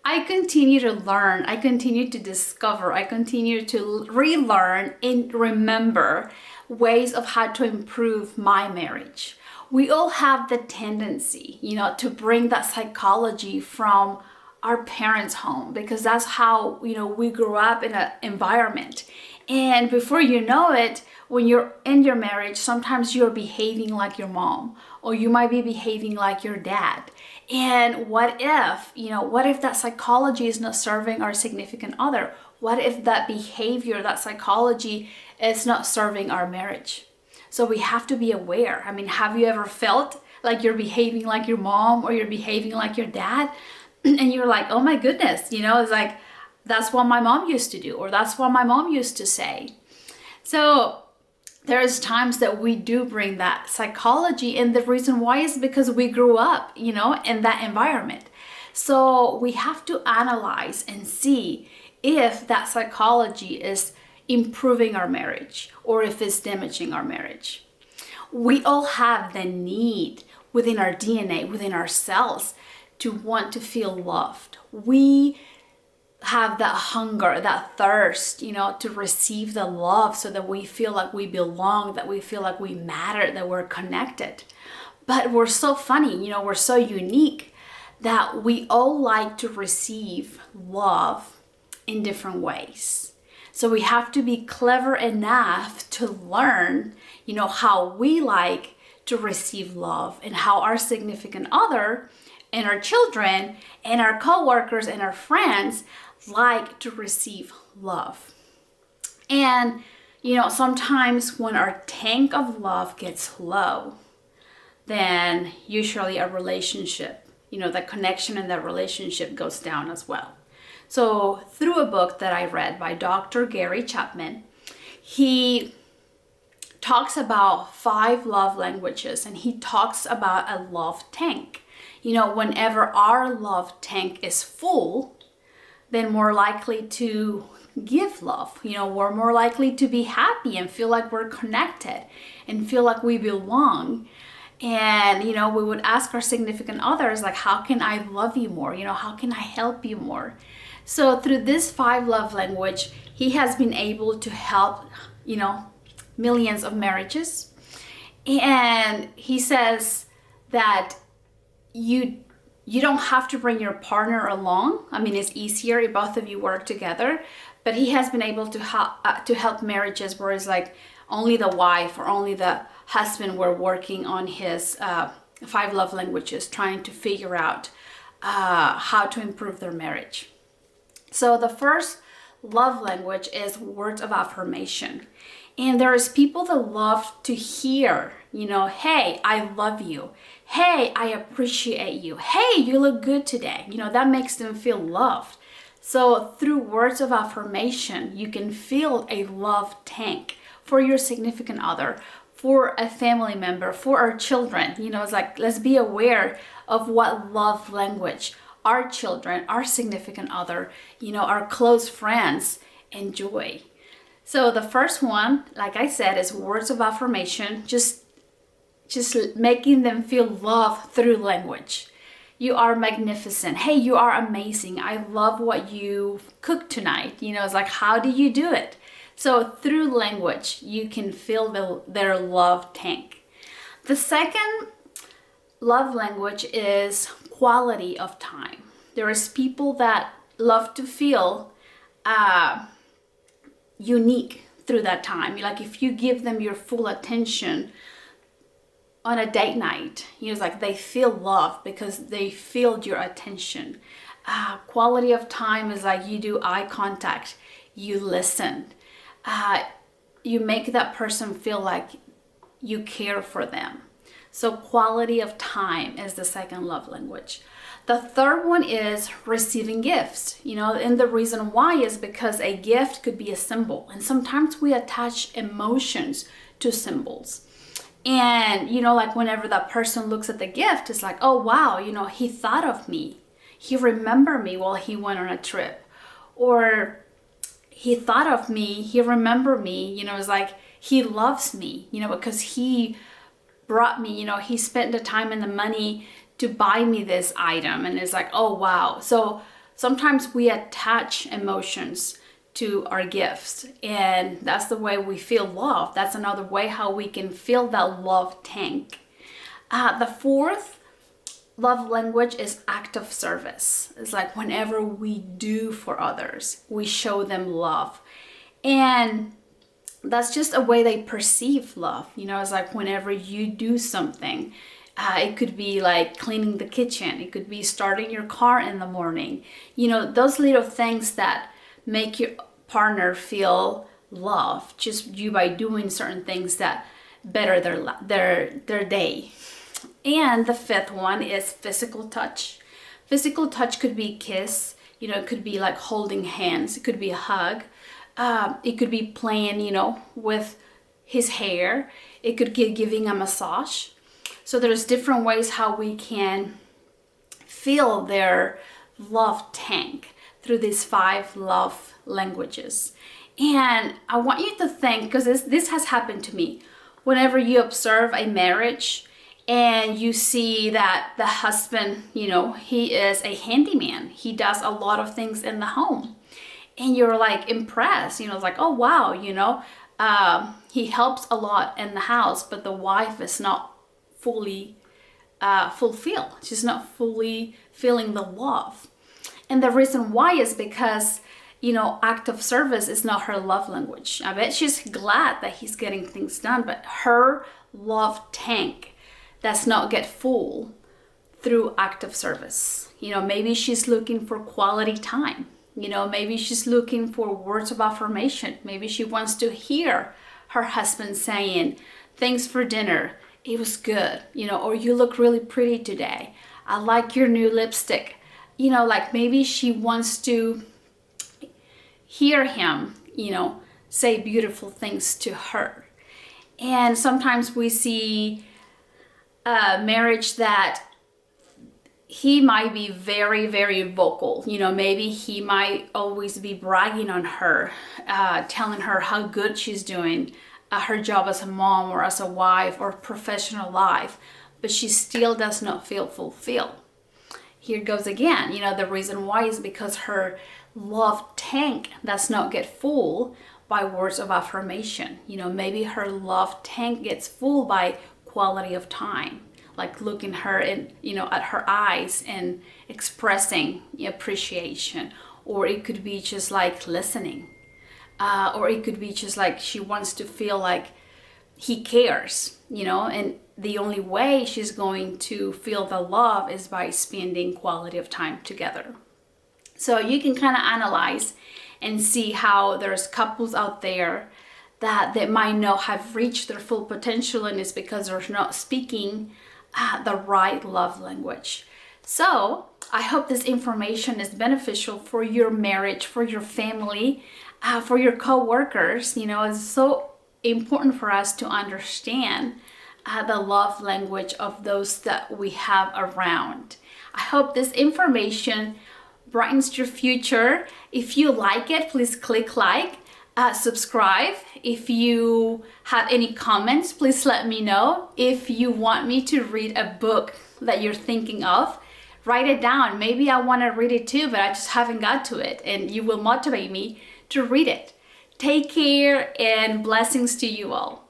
I continue to learn, I continue to discover, I continue to relearn and remember ways of how to improve my marriage. We all have the tendency, to bring that psychology from our parents' home because that's how, we grew up in an environment. And before you know it, when you're in your marriage, sometimes you're behaving like your mom, or you might be behaving like your dad. And what if that psychology is not serving our significant other? What if that behavior, that psychology is not serving our marriage? So we have to be aware. I mean, have you ever felt like you're behaving like your mom or you're behaving like your dad? And you're like, oh my goodness, it's like, that's what my mom used to do, or that's what my mom used to say. So there's times that we do bring that psychology, and the reason why is because we grew up, in that environment. So we have to analyze and see if that psychology is improving our marriage or if it's damaging our marriage. We all have the need within our DNA, within our cells, to want to feel loved. We have that hunger, that thirst, to receive the love so that we feel like we belong, that we feel like we matter, that we're connected. But we're so funny, we're so unique that we all like to receive love in different ways. So we have to be clever enough to learn, how we like to receive love and how our significant other and our children and our coworkers and our friends like to receive love. And sometimes when our tank of love gets low, then usually a relationship, the connection in that relationship goes down as well. So through a book that I read by Dr. Gary Chapmen, he talks about 5 love languages, and he talks about a love tank. Whenever our love tank is full, then more likely to give love. We're more likely to be happy and feel like we're connected and feel like we belong. And, we would ask our significant others, like, how can I love you more? How can I help you more? So through this 5 love language, he has been able to help, millions of marriages. And he says that you don't have to bring your partner along. I mean, it's easier if both of you work together, but he has been able to help marriages where it's like only the wife or only the husband were working on his 5 love languages, trying to figure out how to improve their marriage. So the first love language is words of affirmation. And there's people that love to hear, hey, I love you. Hey, I appreciate you. Hey, you look good today. That makes them feel loved. So through words of affirmation, you can fill a love tank for your significant other, for a family member, for our children. It's like, let's be aware of what love language our children, our significant other, our close friends enjoy. So the first one, like I said, is words of affirmation, just making them feel love through language. You are magnificent. Hey, you are amazing. I love what you cooked tonight. It's like, how do you do it? So through language, you can fill their love tank. The second love language is quality of time. There is people that love to feel unique through that time. Like if you give them your full attention on a date night, it's like they feel love because they feel your attention. Quality of time is like you do eye contact, you listen, you make that person feel like you care for them. So quality of time is the second love language. The third one is receiving gifts, and the reason why is because a gift could be a symbol. And sometimes we attach emotions to symbols. And, like whenever that person looks at the gift, it's like, oh, wow, he thought of me. He remembered me while he went on a trip. Or he thought of me, he remembered me, it's like he loves me, because he brought me, he spent the time and the money to buy me this item. And it's like, oh, wow. So sometimes we attach emotions to our gifts, and that's the way we feel love. That's another way how we can fill that love tank. The fourth love language is act of service. It's like whenever we do for others, we show them love. And that's just a way they perceive love. It's like whenever you do something, it could be like cleaning the kitchen. It could be starting your car in the morning. Those little things that make your partner feel love, just you by doing certain things that better their day. And the fifth one is physical touch. Physical touch could be kiss, it could be like holding hands, it could be a hug, it could be playing, with his hair, it could be giving a massage. So there's different ways how we can fill their love tank through these 5 love languages. And I want you to think, because this has happened to me, whenever you observe a marriage and you see that the husband, he is a handyman. He does a lot of things in the home. And you're like impressed, it's like, oh wow, he helps a lot in the house, but the wife is not fully fulfilled. She's not fully feeling the love. And the reason why is because, act of service is not her love language. I bet she's glad that he's getting things done, but her love tank does not get full through act of service. Maybe she's looking for quality time. Maybe she's looking for words of affirmation. Maybe she wants to hear her husband saying, thanks for dinner, it was good, or you look really pretty today, I like your new lipstick. Like maybe she wants to hear him, say beautiful things to her. And sometimes we see a marriage that he might be very, very vocal. Maybe he might always be bragging on her, telling her how good she's doing her job as a mom or as a wife or professional life, but she still does not feel fulfilled. Here goes again. The reason why is because her love tank does not get full by words of affirmation. Maybe her love tank gets full by quality of time, like looking her in, at her eyes and expressing appreciation. Or it could be just like listening. Or it could be just like she wants to feel like he cares, and the only way she's going to feel the love is by spending quality of time together. So you can kind of analyze and see how there's couples out there that they might not have reached their full potential, and it's because they're not speaking the right love language. So I hope this information is beneficial for your marriage, for your family, for your co-workers. It's so important for us to understand the love language of those that we have around. I hope this information brightens your future. If you like it, please click like, subscribe. If you have any comments, please let me know. If you want me to read a book that you're thinking of, write it down. Maybe I want to read it too, but I just haven't got to it, and you will motivate me to read it. Take care and blessings to you all.